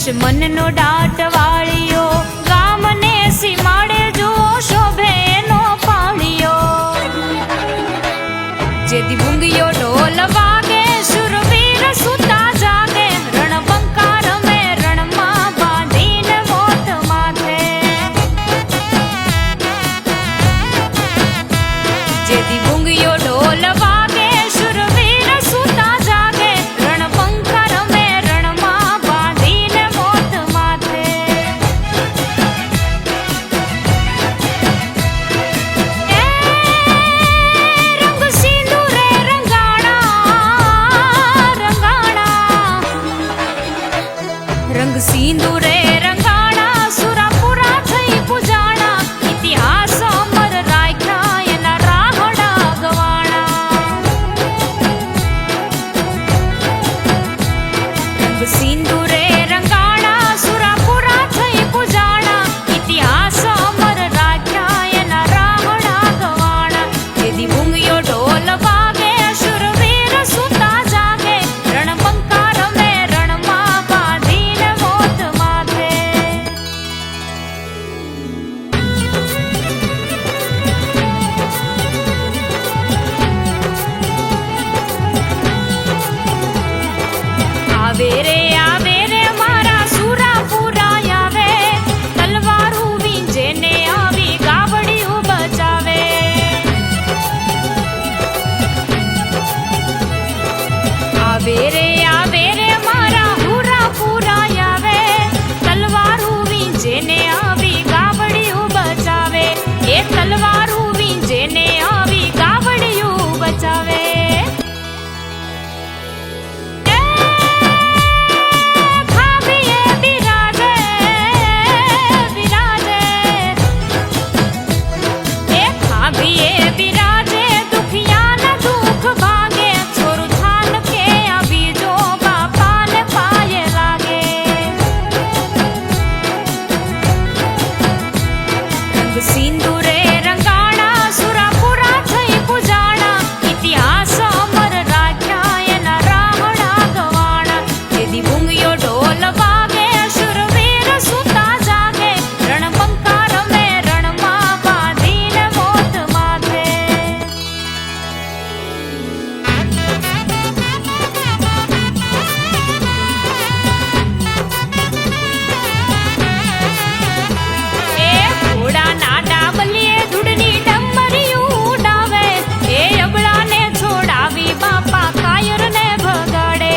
દુશ્મનનો દાટ વાળ્યો, ગામને સીમાડે જો શોભે એનો પાળ્યો. જેથી ભૂંગિયો ઢોલ વાગે, શુરવીર સુતા જાગે, રણબંકા રમે રણમાં બાંધીને મોત માથે. જેથી ભૂંગિયો ઢોલ વાગે, શુરવીર સુતા જાગે, રણબંકા રમે રણમાં બાંધીને મોત માથે. રંગ સિંદૂરે રંગ સિંદૂરે રંગાણા, સુરાપુરા થઈ પૂજાણા, ઇતિહાસ અમર રાખ્યા એના રાહડા ગવાણા. રંગ સિંદૂરે રંગાણા, સુરાપુરા થઈ પૂજાણા, ઇતિહાસ અમર રાખ્યા એના રાહડા ગવાણા. જેથી ભૂંગિયો ઢોલ વાગે, શુરવીર સુતા જાગે, રણબંકા રમે રણમાં બાંધીને મોત માથે. આવે રે મારા સુરાપુરા આવે, તલવારું વીંજેને આવી ગાવડિયું બચાવે. આવે રે મારા હુરાપુરા આવે, તલવારું વીંજેને આવી ગાવડિયું બચાવે. એ તલવારું વીંજેને આવી ગાવડિયું બચાવે. ખાબીએ બિરાજે એ ખાબીએ બિરાજે, દુખિયાના દુઃખ ભાગે, છોરું થાન કે આવી જો બાપાને પાયે લાગે. રંગ સિંદૂરે રંગાણા, સુરાપુરા થઈ પૂજાણા, ઇતિહાસ અમર રાખ્યા એના રાહડા ગવાણા. જેથી ભૂંગિયો ઢોલ વાગે, શુરવીર સુતા જાગે, રણબંકા રમે રણમાં બાંધીને મોત માથે. એ ઘોડાના ડાબલીએ ધૂળની ડમરીયું ઉડાવે, એ અબળાને છોડાવી બાપા કાયરને ભગાડે.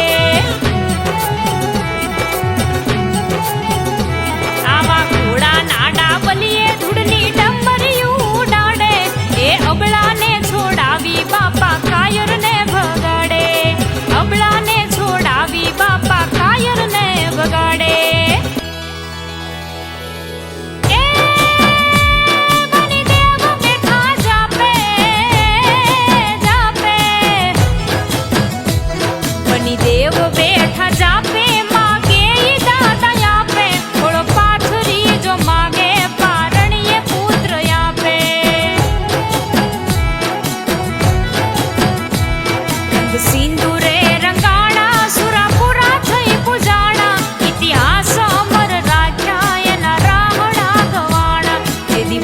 આવા ઘોડાના ડાબલીએ ધૂળની ડમરીયું ઉડાડે, એ અબળાને છોડાવી બાપા કાયરને ભગાડે. અબળાને છોડાવી બાપા કાયરને ભગાડે. એ બનિદેવ બેઠા જાપે, બનિદેવ બેઠા જાપે, માગે ઈ દાતા આપે, થોડો પાથરી જો માગે, પારણીએ પુત્ર આપે. રંગ સિંદૂરે રંગાણા, સુરાપુરા થઈ પૂજાણા, ઇતિહાસ અમર રાખ્યા એના રાહડા ગવાણા. જેથી